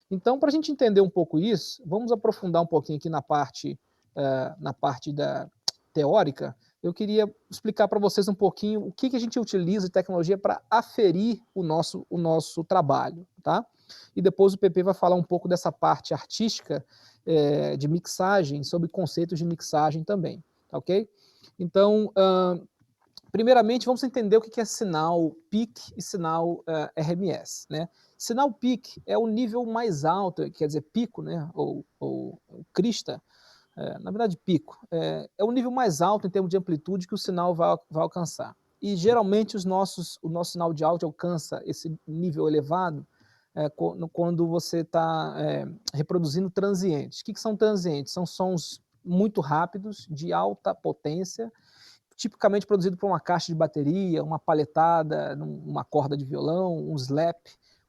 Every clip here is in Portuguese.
Então, para a gente entender um pouco isso, vamos aprofundar um pouquinho aqui na parte da teórica. Eu queria explicar para vocês um pouquinho o que a gente utiliza de tecnologia para aferir o nosso trabalho, tá? E depois o PP vai falar um pouco dessa parte artística, de mixagem, sobre conceitos de mixagem também, tá ok? Então, primeiramente, vamos entender o que é sinal PIC e sinal RMS, né? Sinal PIC é o nível mais alto, quer dizer, pico, né? Ou crista, na verdade, pico. É o nível mais alto em termos de amplitude que o sinal vai alcançar. E geralmente o nosso sinal de áudio alcança esse nível elevado quando você está reproduzindo transientes. O que são transientes? São sons muito rápidos, de alta potência, tipicamente produzido por uma caixa de bateria, uma palhetada, uma corda de violão, um slap,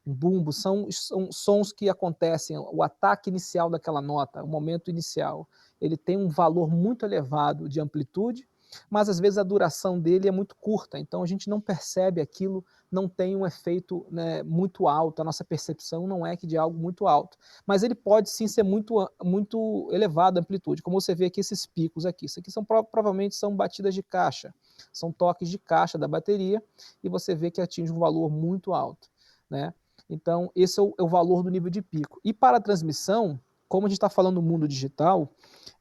um bumbo, são sons que acontecem, o ataque inicial daquela nota, o momento inicial, ele tem um valor muito elevado de amplitude, mas às vezes a duração dele é muito curta, então a gente não percebe aquilo, não tem um efeito, né, muito alto, a nossa percepção não é que de algo muito alto, mas ele pode sim ser muito elevado a amplitude, como você vê aqui esses picos aqui, isso aqui provavelmente são batidas de caixa, são toques de caixa da bateria, e você vê que atinge um valor muito alto, né? Então esse é o valor do nível de pico. E para a transmissão, como a gente está falando no mundo digital,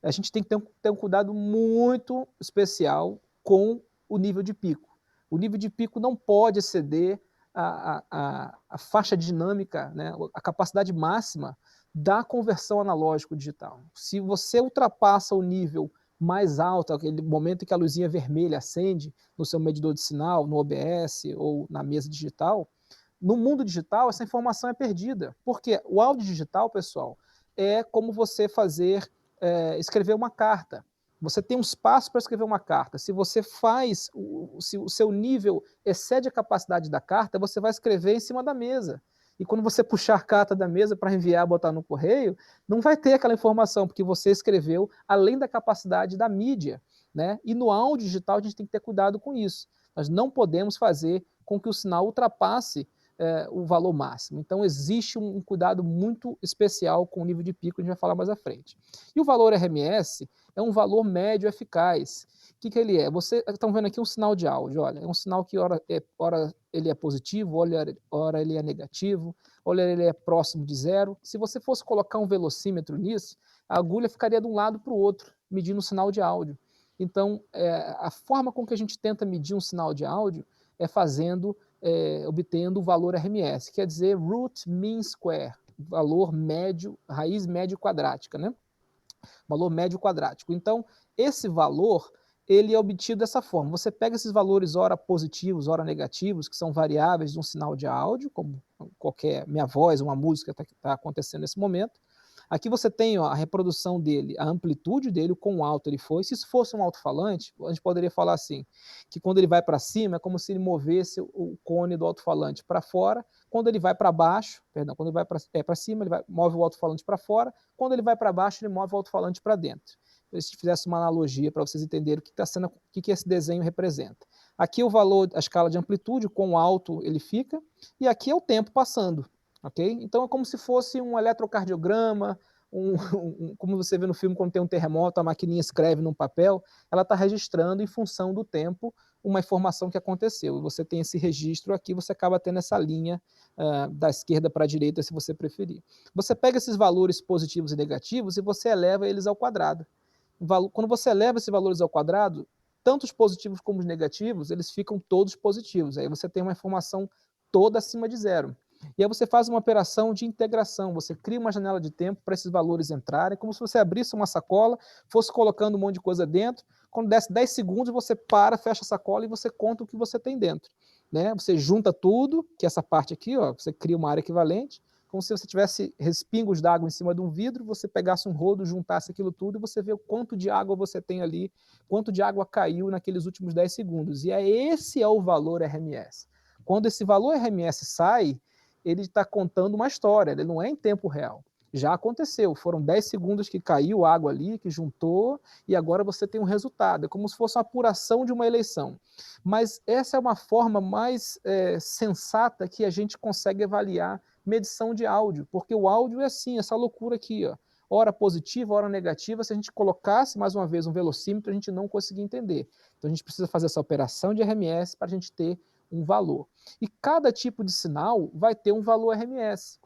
a gente tem que ter um cuidado muito especial com o nível de pico. O nível de pico não pode exceder a faixa dinâmica, né, a capacidade máxima da conversão analógico-digital. Se você ultrapassa o nível mais alto, aquele momento em que a luzinha vermelha acende no seu medidor de sinal, no OBS ou na mesa digital, no mundo digital essa informação é perdida. Porque o áudio digital, pessoal, é como você escrever uma carta. Você tem um espaço para escrever uma carta. Se você se o seu nível excede a capacidade da carta, você vai escrever em cima da mesa. E quando você puxar a carta da mesa para enviar, botar no correio, não vai ter aquela informação, porque você escreveu além da capacidade da mídia, né? E no áudio digital a gente tem que ter cuidado com isso. Nós não podemos fazer com que o sinal ultrapasse o valor máximo. Então existe um cuidado muito especial com o nível de pico, a gente vai falar mais à frente. E o valor RMS é um valor médio eficaz. O que ele é? Vocês estão vendo aqui um sinal de áudio, olha, é um sinal que ora ele é positivo, ora ele é negativo, ora ele é próximo de zero. Se você fosse colocar um velocímetro nisso, a agulha ficaria de um lado para o outro, medindo o sinal de áudio. Então, a forma com que a gente tenta medir um sinal de áudio é obtendo o valor RMS, quer dizer root mean square, valor médio, raiz médio quadrática, né? Valor médio quadrático. Então, esse valor, ele é obtido dessa forma. Você pega esses valores ora positivos, ora negativos, que são variáveis de um sinal de áudio, como qualquer minha voz, uma música que está acontecendo nesse momento. Aqui você tem ó, a reprodução dele, a amplitude dele, o quão alto ele foi. Se isso fosse um alto-falante, a gente poderia falar assim, que quando ele vai para cima é como se ele movesse o cone do alto-falante para fora, quando ele vai para baixo, perdão, quando ele vai para cima, move o alto-falante para fora, quando ele vai para baixo, ele move o alto-falante para dentro. Se a gente fizesse uma analogia para vocês entenderem o que esse desenho representa. Aqui o valor, a escala de amplitude, quão alto ele fica, e aqui é o tempo passando. Okay? Então é como se fosse um eletrocardiograma, como você vê no filme quando tem um terremoto, a maquininha escreve num papel, ela está registrando em função do tempo uma informação que aconteceu. E você tem esse registro aqui, você acaba tendo essa linha da esquerda para a direita, se você preferir. Você pega esses valores positivos e negativos e você eleva eles ao quadrado. Quando você eleva esses valores ao quadrado, tanto os positivos como os negativos, eles ficam todos positivos. Aí você tem uma informação toda acima de zero. E aí você faz uma operação de integração, você cria uma janela de tempo para esses valores entrarem, como se você abrisse uma sacola, fosse colocando um monte de coisa dentro, quando desse 10 segundos você para, fecha a sacola e você conta o que você tem dentro. Né? Você junta tudo, que é essa parte aqui, ó, você cria uma área equivalente, como se você tivesse respingos d'água em cima de um vidro, você pegasse um rodo, juntasse aquilo tudo e você vê o quanto de água você tem ali, quanto de água caiu naqueles últimos 10 segundos. E esse é o valor RMS. Quando esse valor RMS sai, ele está contando uma história, ele não é em tempo real. Já aconteceu, foram 10 segundos que caiu água ali, que juntou, e agora você tem um resultado. É como se fosse uma apuração de uma eleição. Mas essa é uma forma mais sensata que a gente consegue avaliar medição de áudio, porque o áudio é assim, essa loucura aqui, ó, hora positiva, hora negativa. Se a gente colocasse mais uma vez um velocímetro, a gente não conseguia entender. Então a gente precisa fazer essa operação de RMS para a gente ter um valor. E cada tipo de sinal vai ter um valor RMS.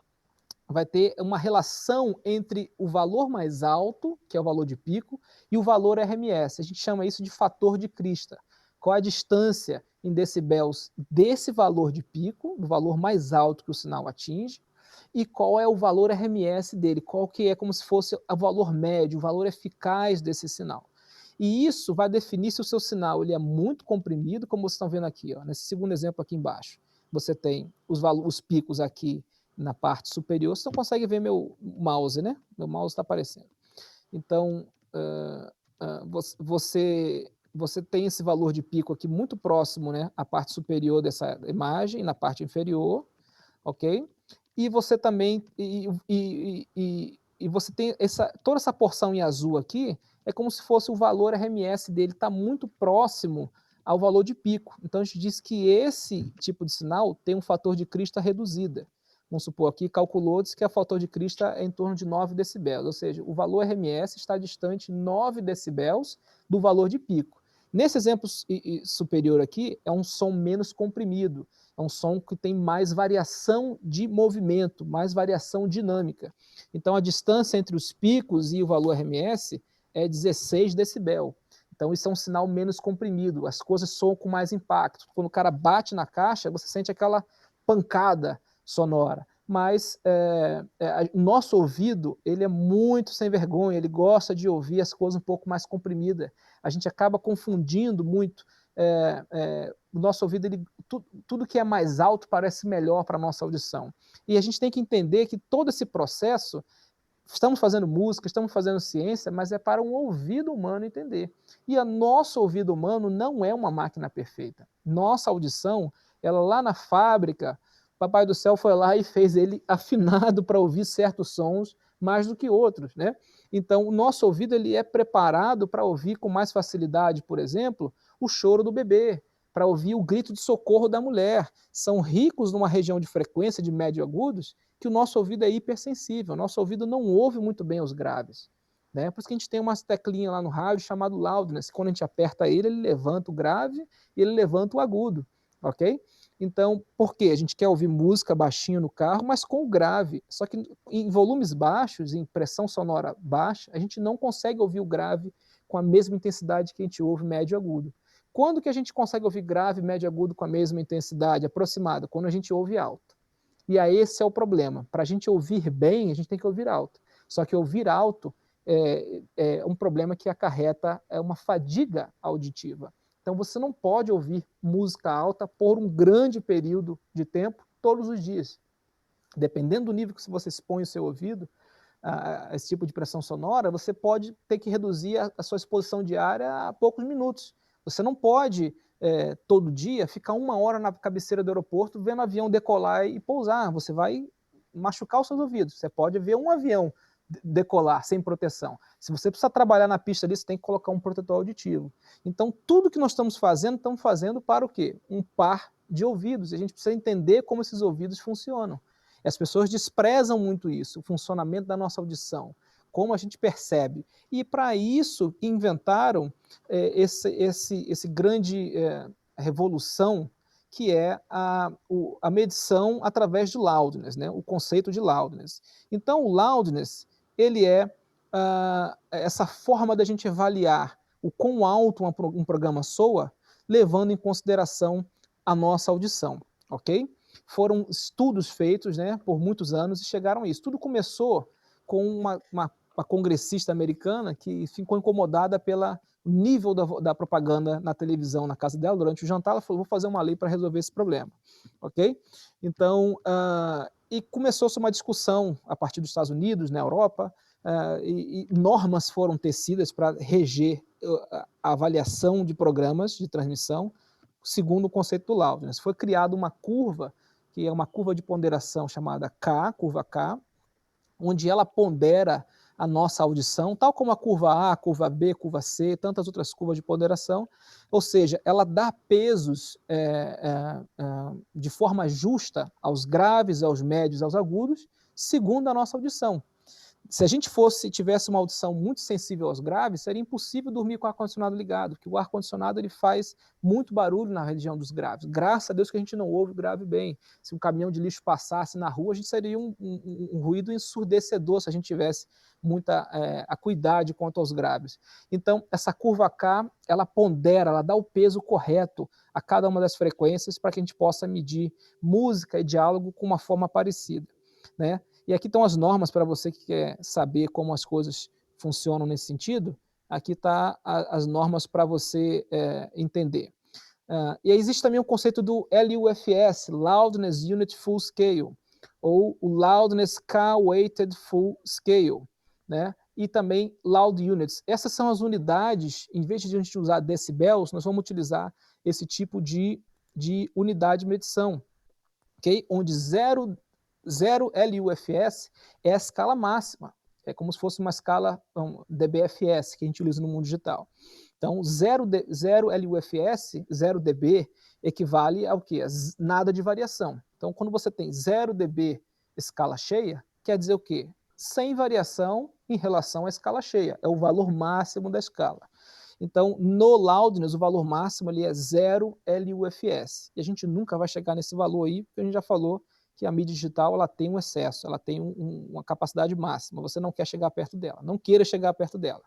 Vai ter uma relação entre o valor mais alto, que é o valor de pico, e o valor RMS. A gente chama isso de fator de crista. Qual é a distância em decibéis desse valor de pico, do valor mais alto que o sinal atinge, e qual é o valor RMS dele, qual que é como se fosse o valor médio, o valor eficaz desse sinal. E isso vai definir se o seu sinal ele é muito comprimido, como vocês estão vendo aqui, ó, nesse segundo exemplo aqui embaixo. Você tem os picos aqui na parte superior. Você não consegue ver meu mouse, né? Meu mouse está aparecendo. Então, você tem esse valor de pico aqui muito próximo, né, à parte superior dessa imagem, na parte inferior, ok? E você também você tem toda essa porção em azul aqui, é como se fosse o valor RMS dele está muito próximo ao valor de pico. Então a gente diz que esse tipo de sinal tem um fator de crista reduzida. Vamos supor aqui, calculou-se que o fator de crista é em torno de 9 decibéis, ou seja, o valor RMS está distante 9 decibéis do valor de pico. Nesse exemplo superior aqui, é um som menos comprimido, é um som que tem mais variação de movimento, mais variação dinâmica. Então, a distância entre os picos e o valor RMS é 16 decibel. Então, isso é um sinal menos comprimido, as coisas soam com mais impacto. Quando o cara bate na caixa, você sente aquela pancada sonora. Mas o nosso ouvido, ele é muito sem vergonha, ele gosta de ouvir as coisas um pouco mais comprimidas. A gente acaba confundindo muito. O nosso ouvido, tudo que é mais alto parece melhor para a nossa audição. E a gente tem que entender que todo esse processo, estamos fazendo música, estamos fazendo ciência, mas é para um ouvido humano entender. E o nosso ouvido humano não é uma máquina perfeita. Nossa audição, ela lá na fábrica, Papai do Céu foi lá e fez ele afinado para ouvir certos sons mais do que outros, né? Então, o nosso ouvido ele é preparado para ouvir com mais facilidade, por exemplo, o choro do bebê, para ouvir o grito de socorro da mulher. São ricos numa região de frequência de médio agudos que o nosso ouvido é hipersensível. O nosso ouvido não ouve muito bem os graves. Né? Por isso que a gente tem uma teclinha lá no rádio chamado loudness. Quando a gente aperta ele levanta o grave e ele levanta o agudo. Ok? Então, por quê? A gente quer ouvir música baixinho no carro, mas com o grave. Só que em volumes baixos, em pressão sonora baixa, a gente não consegue ouvir o grave com a mesma intensidade que a gente ouve médio e agudo. Quando que a gente consegue ouvir grave, médio e agudo com a mesma intensidade aproximada? Quando a gente ouve alto. E aí esse é o problema. Para a gente ouvir bem, a gente tem que ouvir alto. Só que ouvir alto é um problema que acarreta uma fadiga auditiva. Então você não pode ouvir música alta por um grande período de tempo, todos os dias. Dependendo do nível que você expõe o seu ouvido a esse tipo de pressão sonora, você pode ter que reduzir a sua exposição diária a poucos minutos. Você não pode, todo dia, ficar 1 hora na cabeceira do aeroporto vendo o avião decolar e pousar. Você vai machucar os seus ouvidos. Você pode ver um avião decolar sem proteção. Se você precisa trabalhar na pista ali, você tem que colocar um protetor auditivo. Então, tudo que nós estamos fazendo para o quê? Um par de ouvidos. E a gente precisa entender como esses ouvidos funcionam. E as pessoas desprezam muito isso, o funcionamento da nossa audição, como a gente percebe. E para isso inventaram esse grande revolução, que é a medição através de loudness, né? O conceito de loudness. Então, o loudness, ele é essa forma da gente avaliar o quão alto um programa soa, levando em consideração a nossa audição, ok? Foram estudos feitos, né, por muitos anos e chegaram a isso. Tudo começou com uma congressista americana que ficou incomodada pelo nível da propaganda na televisão, na casa dela, durante o jantar. Ela falou, vou fazer uma lei para resolver esse problema, ok? Então, e começou-se uma discussão a partir dos Estados Unidos, na Europa, e normas foram tecidas para reger a avaliação de programas de transmissão segundo o conceito do loudness. Foi criada uma curva, que é uma curva de ponderação chamada K, curva K, onde ela pondera a nossa audição, tal como a curva A, a curva B, a curva C, tantas outras curvas de ponderação, ou seja, ela dá pesos de forma justa aos graves, aos médios, aos agudos, segundo a nossa audição. Se a gente tivesse uma audição muito sensível aos graves, seria impossível dormir com o ar-condicionado ligado, porque o ar-condicionado ele faz muito barulho na região dos graves. Graças a Deus que a gente não ouve o grave bem. Se um caminhão de lixo passasse na rua, a gente seria um ruído ensurdecedor se a gente tivesse muita acuidade quanto aos graves. Então, essa curva K, ela pondera, ela dá o peso correto a cada uma das frequências para que a gente possa medir música e diálogo com uma forma parecida, né? E aqui estão as normas para você que quer saber como as coisas funcionam nesse sentido. Aqui está as normas para você entender. E aí existe também o conceito do LUFS, Loudness Unit Full Scale, ou o Loudness K-Weighted Full Scale, né? E também Loud Units. Essas são as unidades, em vez de a gente usar decibéis, nós vamos utilizar esse tipo de unidade de medição, okay? Onde 0 LUFS é a escala máxima, é como se fosse uma escala dBFS que a gente usa no mundo digital. Então, 0 LUFS, 0 dB, equivale ao quê? Nada de variação. Então, quando você tem 0 dB escala cheia, quer dizer o quê? Sem variação em relação à escala cheia, é o valor máximo da escala. Então, no loudness, o valor máximo ali é 0 LUFS. E a gente nunca vai chegar nesse valor aí, porque a gente já falou que a mídia digital ela tem um excesso, ela tem uma capacidade máxima, você não quer chegar perto dela, não queira chegar perto dela.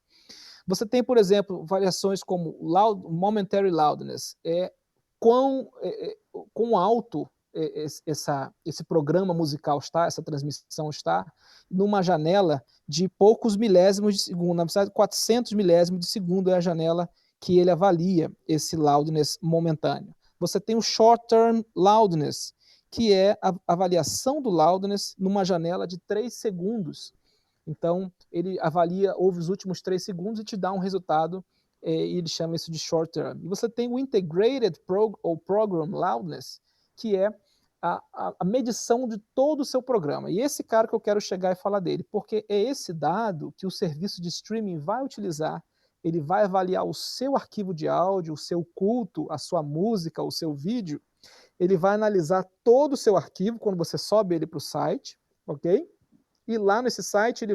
Você tem, por exemplo, variações como momentary loudness, quão alto esse programa musical está, essa transmissão está, numa janela de poucos milésimos de segundo, na verdade 400 milésimos de segundo é a janela que ele avalia esse loudness momentâneo. Você tem o short term loudness, que é a avaliação do loudness numa janela de 3 segundos. Então, ele avalia, ouve os últimos 3 segundos e te dá um resultado, e ele chama isso de short term. E você tem o integrated ou program loudness, que é a medição de todo o seu programa. E esse cara que eu quero chegar e falar dele, porque é esse dado que o serviço de streaming vai utilizar, ele vai avaliar o seu arquivo de áudio, o seu culto, a sua música, o seu vídeo, ele vai analisar todo o seu arquivo quando você sobe ele para o site, ok? E lá nesse site ele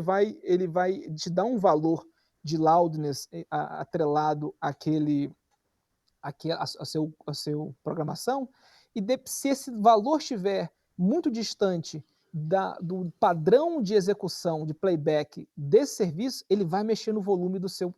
vai te dar um valor de loudness atrelado a seu programação, e se esse valor estiver muito distante do padrão de execução, de playback desse serviço, ele vai mexer no volume do seu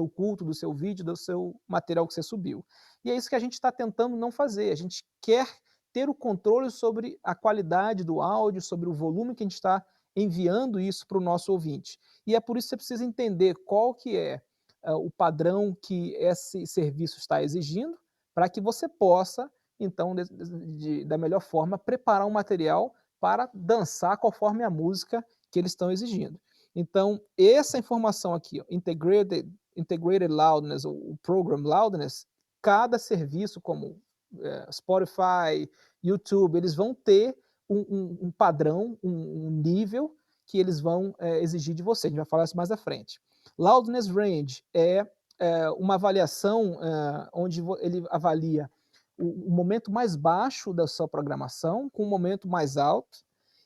culto, do seu vídeo, do seu material que você subiu. E é isso que a gente está tentando não fazer, a gente quer ter o controle sobre a qualidade do áudio, sobre o volume que a gente está enviando isso para o nosso ouvinte. E é por isso que você precisa entender qual que é o padrão que esse serviço está exigindo, para que você possa, então, da melhor forma, preparar um material para dançar conforme a música que eles estão exigindo. Então, essa informação aqui, ó, integrated Loudness, ou Program Loudness, cada serviço como Spotify, YouTube, eles vão ter um padrão, um nível que eles vão exigir de você. A gente vai falar isso mais à frente. Loudness Range é uma avaliação onde ele avalia o momento mais baixo da sua programação com o momento mais alto,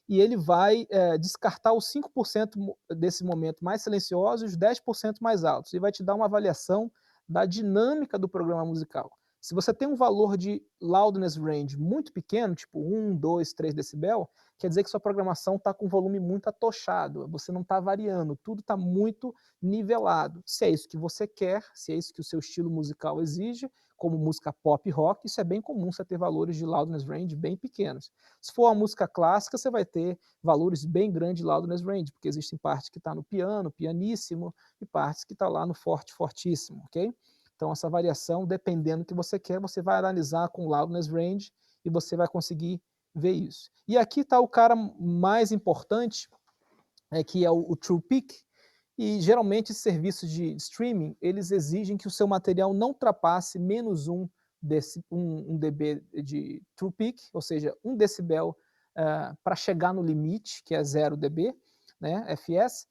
e ele vai descartar os 5% desse momento mais silencioso e os 10% mais altos, e vai te dar uma avaliação da dinâmica do programa musical. Se você tem um valor de loudness range muito pequeno, tipo 1, 2, 3 decibel, quer dizer que sua programação está com volume muito atochado, você não está variando, tudo está muito nivelado. Se é isso que você quer, se é isso que o seu estilo musical exige, como música pop e rock, isso é bem comum, você ter valores de loudness range bem pequenos. Se for uma música clássica, você vai ter valores bem grandes de loudness range, porque existem partes que está no piano, pianíssimo, e partes que está lá no forte, fortíssimo, ok? Então, essa variação, dependendo do que você quer, você vai analisar com loudness range e você vai conseguir ver isso. E aqui está o cara mais importante, que é o True Peak, e geralmente serviços de streaming, eles exigem que o seu material não ultrapasse menos 1 dB de True Peak, ou seja, 1 decibel para chegar no limite, que é 0 dB, né, FS,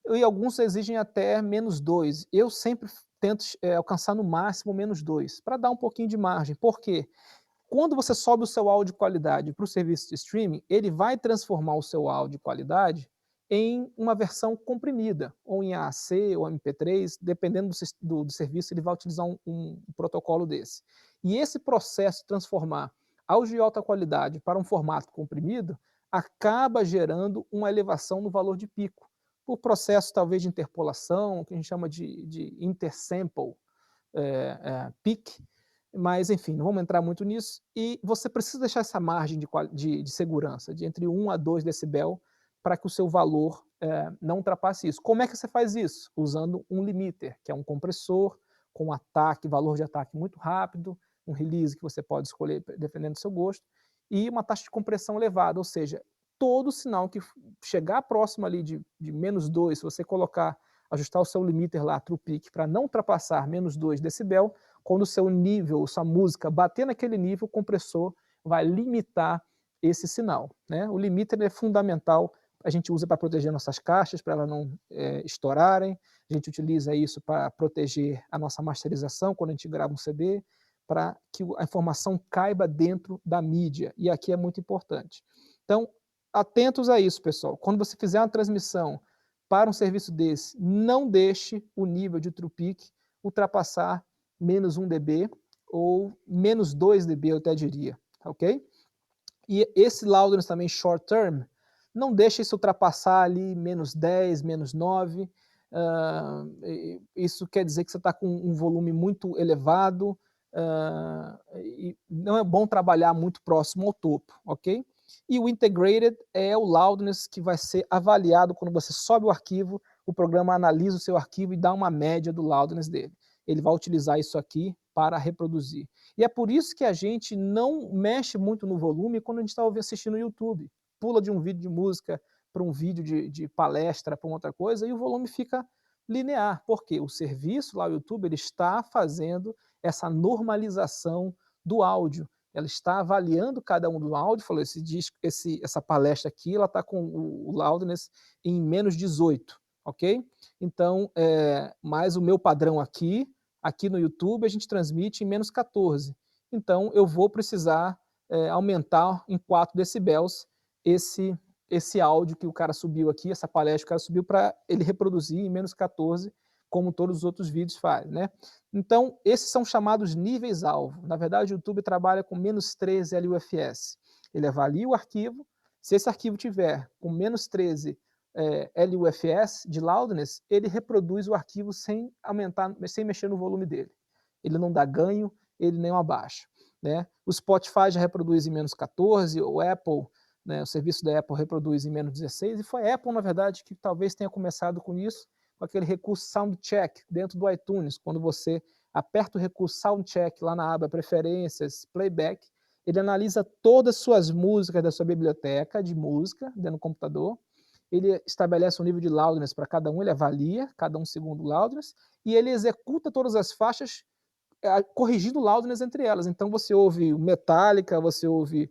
e alguns exigem até -2. Eu sempre tento alcançar no máximo -2, para dar um pouquinho de margem. Por quê? Quando você sobe o seu áudio de qualidade para o serviço de streaming, ele vai transformar o seu áudio de qualidade em uma versão comprimida, ou em AAC ou MP3, dependendo do serviço, ele vai utilizar um protocolo desse. E esse processo de transformar áudio de alta qualidade para um formato comprimido acaba gerando uma elevação no valor de pico, por processo talvez de interpolação, que a gente chama de intersample peak, mas enfim, não vamos entrar muito nisso, e você precisa deixar essa margem de segurança, de entre 1 a 2 decibel, para que o seu valor não ultrapasse isso. Como é que você faz isso? Usando um limiter, que é um compressor com valor de ataque muito rápido, um release que você pode escolher dependendo do seu gosto, e uma taxa de compressão elevada, ou seja, todo sinal que chegar próximo ali de -2, se você ajustar o seu limiter lá, true peak, para não ultrapassar -2 decibel, quando o seu nível, sua música bater naquele nível, o compressor vai limitar esse sinal, né? O limiter é fundamental, a gente usa para proteger nossas caixas, para elas não estourarem, a gente utiliza isso para proteger a nossa masterização, quando a gente grava um CD, para que a informação caiba dentro da mídia, e aqui é muito importante. Então, atentos a isso, pessoal. Quando você fizer uma transmissão para um serviço desse, não deixe o nível de true peak ultrapassar -1 dB ou -2 dB, eu até diria, ok? E esse loudness também short term, não deixe isso ultrapassar ali -10, -9, isso quer dizer que você está com um volume muito elevado, e não é bom trabalhar muito próximo ao topo, ok? E o integrated é o loudness que vai ser avaliado quando você sobe o arquivo, o programa analisa o seu arquivo e dá uma média do loudness dele. Ele vai utilizar isso aqui para reproduzir. E é por isso que a gente não mexe muito no volume quando a gente está assistindo no YouTube. Pula de um vídeo de música para um vídeo de palestra, para outra coisa, e o volume fica linear, porque o serviço lá, o YouTube, ele está fazendo essa normalização do áudio. Ela está avaliando cada um do áudio, falou, essa palestra aqui, ela está com o loudness em -18, ok? Então, mas o meu padrão aqui no YouTube, a gente transmite em -14. Então, eu vou precisar aumentar em 4 decibéis esse áudio que o cara subiu aqui, essa palestra que o cara subiu, para ele reproduzir em -14, como todos os outros vídeos fazem, né? Então, esses são chamados níveis-alvo. Na verdade, o YouTube trabalha com -13 LUFS. Ele avalia o arquivo, se esse arquivo tiver com -13 LUFS de loudness, ele reproduz o arquivo sem mexer no volume dele. Ele não dá ganho, ele nem abaixa, né? O Spotify já reproduz em -14, o Apple, né, o serviço da Apple reproduz em -16, e foi a Apple, na verdade, que talvez tenha começado com isso, com aquele recurso Soundcheck dentro do iTunes. Quando você aperta o recurso Soundcheck lá na aba Preferências, Playback, ele analisa todas as suas músicas da sua biblioteca de música dentro do computador, ele estabelece um nível de loudness para cada um, ele avalia cada um segundo loudness, e ele executa todas as faixas corrigindo loudness entre elas. Então você ouve Metallica, você ouve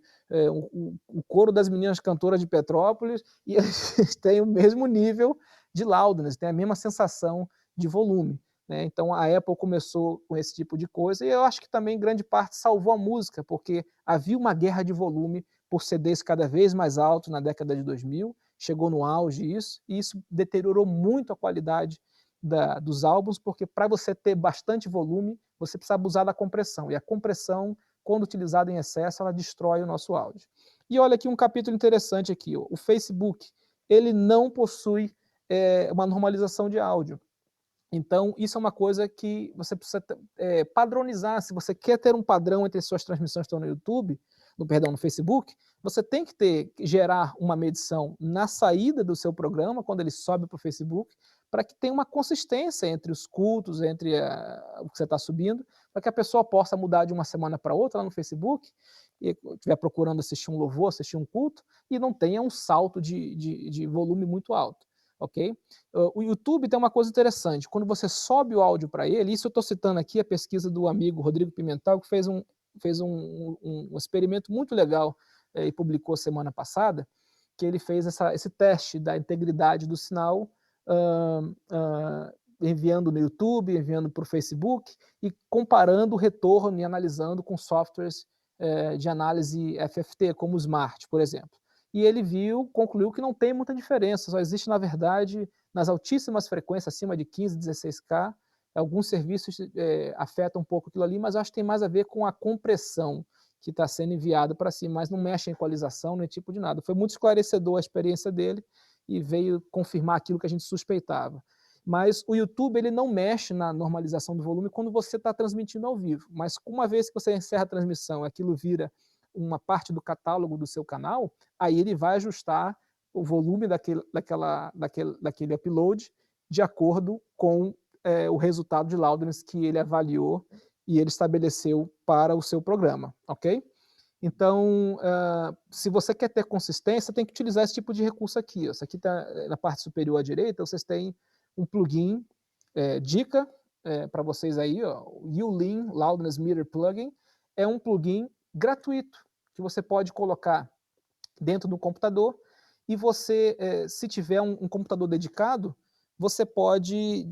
o coro das meninas cantoras de Petrópolis, e eles têm o mesmo nível de loudness, tem a mesma sensação de volume, né? Então a Apple começou com esse tipo de coisa, e eu acho que também grande parte salvou a música, porque havia uma guerra de volume por CDs cada vez mais altos na década de 2000, chegou no auge isso, e isso deteriorou muito a qualidade dos álbuns, porque para você ter bastante volume, você precisa abusar da compressão, e a compressão, quando utilizada em excesso, ela destrói o nosso áudio. E olha aqui um capítulo interessante aqui, ó. O Facebook, ele não possui uma normalização de áudio. Então, isso é uma coisa que você precisa padronizar. Se você quer ter um padrão entre suas transmissões que estão no YouTube, no Facebook, você tem que gerar uma medição na saída do seu programa, quando ele sobe para o Facebook, para que tenha uma consistência entre os cultos, entre o que você está subindo, para que a pessoa possa mudar de uma semana para outra lá no Facebook, e estiver procurando assistir um louvor, assistir um culto, e não tenha um salto de volume muito alto. Ok? O YouTube tem uma coisa interessante, quando você sobe o áudio para ele, isso eu estou citando aqui a pesquisa do amigo Rodrigo Pimentel, que fez um experimento muito legal e publicou semana passada, que ele fez esse teste da integridade do sinal enviando no YouTube, enviando para o Facebook e comparando o retorno e analisando com softwares de análise FFT, como o Smart, por exemplo. E ele concluiu que não tem muita diferença, só existe, na verdade, nas altíssimas frequências, acima de 15, 16K, alguns serviços afetam um pouco aquilo ali, mas eu acho que tem mais a ver com a compressão que está sendo enviada para cima, mas não mexe em equalização, nem tipo de nada. Foi muito esclarecedor a experiência dele e veio confirmar aquilo que a gente suspeitava. Mas o YouTube ele não mexe na normalização do volume quando você está transmitindo ao vivo, mas uma vez que você encerra a transmissão, aquilo vira uma parte do catálogo do seu canal, aí ele vai ajustar o volume daquele upload de acordo com o resultado de loudness que ele avaliou e ele estabeleceu para o seu programa, ok? Então, se você quer ter consistência, tem que utilizar esse tipo de recurso aqui. Isso aqui está na parte superior à direita, vocês têm um plugin, dica para vocês aí, ó, o Ulean Loudness Meter Plugin, é um plugin gratuito, que você pode colocar dentro do computador, e você, se tiver um computador dedicado, você pode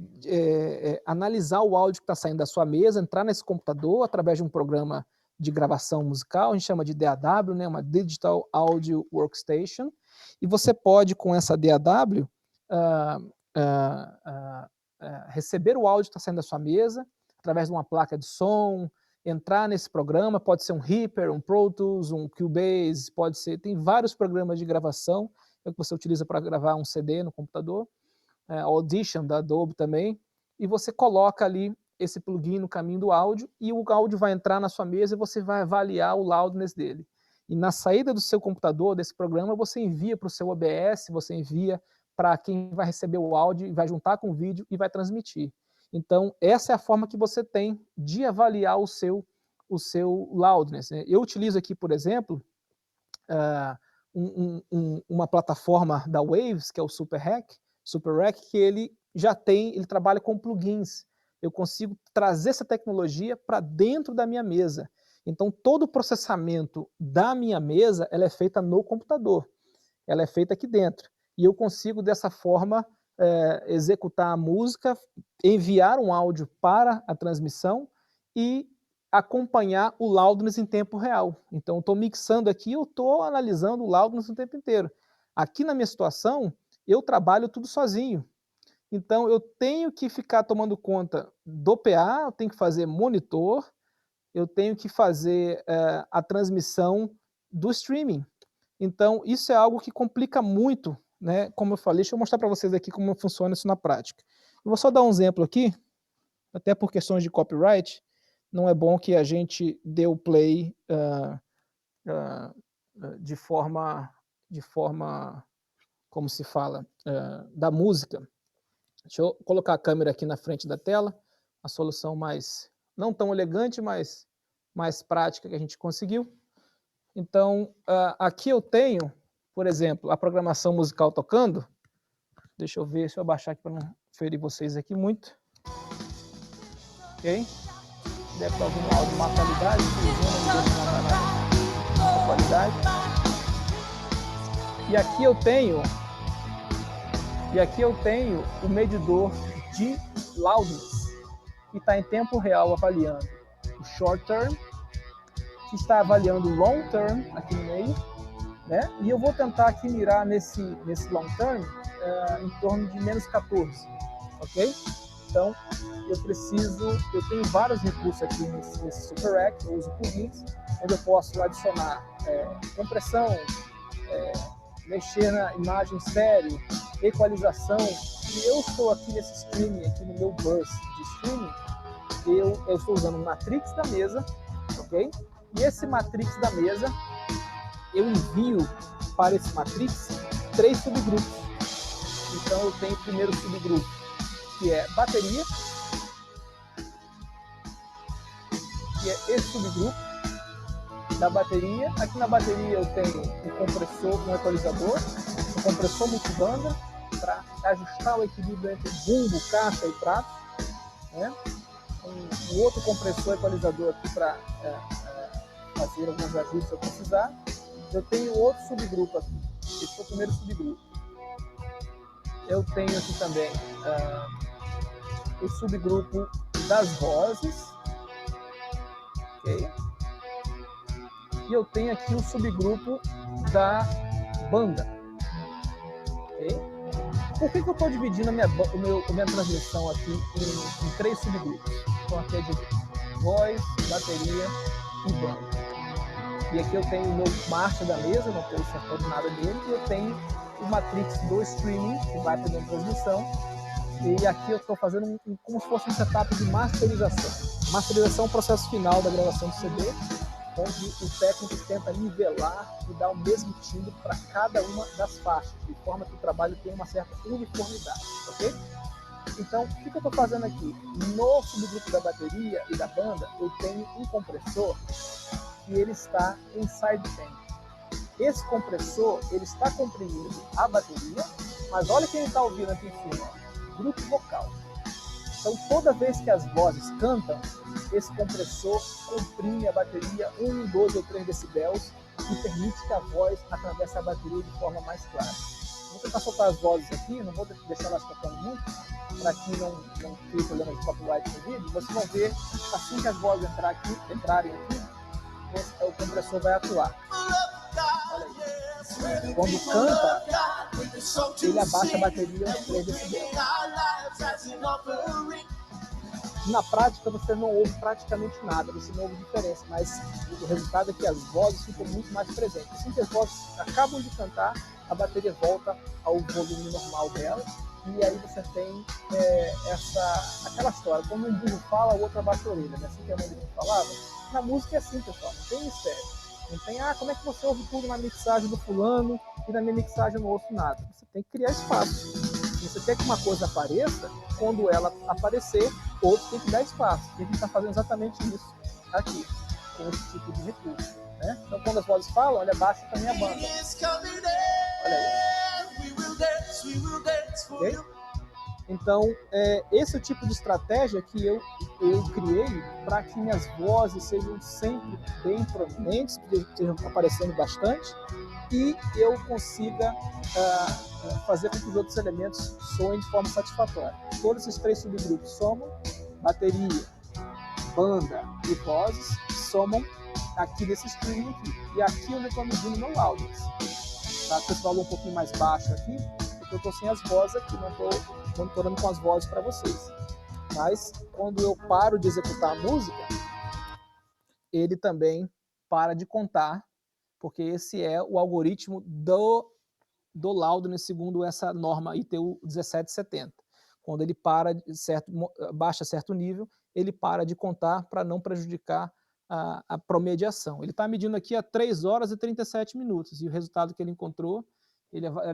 analisar o áudio que está saindo da sua mesa, entrar nesse computador através de um programa de gravação musical, a gente chama de DAW, né, uma Digital Audio Workstation, e você pode, com essa DAW, receber o áudio que está saindo da sua mesa, através de uma placa de som, entrar nesse programa, pode ser um Reaper, um Pro Tools, um Cubase, pode ser, tem vários programas de gravação que você utiliza para gravar um CD no computador, Audition da Adobe também, e você coloca ali esse plugin no caminho do áudio, e o áudio vai entrar na sua mesa e você vai avaliar o loudness dele. E na saída do seu computador, desse programa, você envia para o seu OBS, você envia para quem vai receber o áudio, vai juntar com o vídeo e vai transmitir. Então, essa é a forma que você tem de avaliar o seu loudness, né? Eu utilizo aqui, por exemplo, uma plataforma da Waves, que é o Super Rack, que ele trabalha com plugins. Eu consigo trazer essa tecnologia para dentro da minha mesa. Então, todo o processamento da minha mesa, ela é feita no computador. Ela é feita aqui dentro. E eu consigo, dessa forma, executar a música, enviar um áudio para a transmissão e acompanhar o loudness em tempo real. Então, eu estou mixando aqui, eu estou analisando o loudness o tempo inteiro. Aqui na minha situação, eu trabalho tudo sozinho. Então, eu tenho que ficar tomando conta do PA, eu tenho que fazer monitor, eu tenho que fazer a transmissão do streaming. Então, isso é algo que complica muito, né? Como eu falei, deixa eu mostrar para vocês aqui como funciona isso na prática. Eu vou só dar um exemplo aqui, até por questões de copyright, não é bom que a gente dê o play de forma, como se fala, da música. Deixa eu colocar a câmera aqui na frente da tela, a solução não tão elegante, mas mais prática que a gente conseguiu. Então, aqui eu tenho, por exemplo, a programação musical tocando. Deixa eu ver, se eu abaixar aqui para não ferir vocês aqui muito. Ok? Deve estar ouvindo o áudio de má qualidade, uma qualidade. E aqui eu tenho o medidor de loudness, que está em tempo real avaliando o short term, que está avaliando o long term aqui no meio, né? E eu vou tentar aqui mirar nesse long term em torno de menos 14, ok? Então, eu tenho vários recursos aqui nesse Super Rack, eu uso plugins, onde eu posso adicionar compressão, mexer na imagem estéreo, equalização. E eu estou aqui nesse streaming, aqui no meu bus de streaming, eu estou usando o Matrix da mesa, ok? E esse Matrix da mesa, eu envio para esse Matrix 3 subgrupos. Então eu tenho o primeiro subgrupo, que é bateria, que é esse subgrupo da bateria. Aqui na bateria eu tenho um compressor, um equalizador, um compressor multibanda, para ajustar o equilíbrio entre bumbo, caixa e prato, né? Um outro compressor equalizador aqui para fazer alguns ajustes se eu precisar. Eu tenho outro subgrupo aqui, esse é o primeiro subgrupo. Eu tenho aqui também o subgrupo das vozes, ok? E eu tenho aqui o subgrupo da banda, ok? Por que eu estou dividindo a minha transmissão aqui em 3 subgrupos? Então aqui é de voz, bateria e banda. E aqui eu tenho o meu master da mesa, não estou insertando nada nele, e eu tenho o Matrix do streaming, que vai para a transmissão. E aqui eu estou fazendo como se fosse um setup de masterização. Masterização é o processo final da gravação do CD, onde o técnico tenta nivelar e dar o mesmo timbre para cada uma das faixas, de forma que o trabalho tenha uma certa uniformidade, ok? Então, o que eu estou fazendo aqui? No subgrupo da bateria e da banda, eu tenho um compressor e ele está em sidechain. Esse compressor, ele está comprimindo a bateria, mas olha quem está ouvindo aqui em cima, ó, grupo vocal. Então, toda vez que as vozes cantam, esse compressor comprime a bateria 1, 2 ou 3 decibéis e permite que a voz atravesse a bateria de forma mais clara. Vou tentar soltar as vozes aqui, não vou deixar elas tocando muito, para que não fique problema de copyright no vídeo. Vocês vão ver, assim que as vozes entrarem aqui, o compressor vai atuar. Olha aí. Quando canta, ele abaixa a bateria uns 3 decibéis. Na prática, você não ouve praticamente nada, você não ouve diferença, mas o resultado é que as vozes ficam muito mais presentes. Assim que as vozes acabam de cantar, a bateria volta ao volume normal dela, e aí você tem aquela história, quando um burro fala, o outro abaixa a orelha, né? Assim que a mãe dele falava. Na música é assim, pessoal, não tem mistério. Não tem, como é que você ouve tudo na mixagem do fulano e na minha mixagem eu não ouço nada. Você tem que criar espaço. Se você quer que uma coisa apareça, quando ela aparecer, outro tem que dar espaço. E a gente está fazendo exatamente isso aqui, com esse tipo de recurso. Né? Então, quando as vozes falam, olha, baixa também a banda. Olha aí. Okay? Então, esse é o tipo de estratégia que eu criei para que minhas vozes sejam sempre bem prominentes, que estejam aparecendo bastante, e eu consiga fazer com que os outros elementos soem de forma satisfatória. Todos esses 3 subgrupos somam, bateria, banda e vozes, somam aqui nesse streaming aqui. E aqui onde eu estou medindo meu áudio. Tá? O pessoal um pouquinho mais baixo aqui, porque eu estou sem as vozes aqui, não estou monitorando com as vozes para vocês. Mas quando eu paro de executar a música, ele também para de contar, porque esse é o algoritmo do Loudness segundo essa norma ITU 1770. Quando ele baixa certo nível, ele para de contar para não prejudicar a promediação. Ele está medindo aqui a 3 horas e 37 minutos, e o resultado que ele encontrou,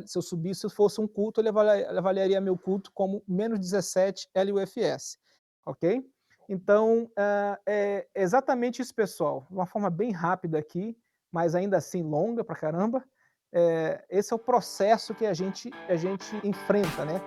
se eu subisse, se fosse um culto, ele avaliaria meu culto como menos 17 LUFS, ok? Então, é exatamente isso, pessoal. Uma forma bem rápida aqui, mas ainda assim longa pra caramba. Esse é o processo que a gente enfrenta, né?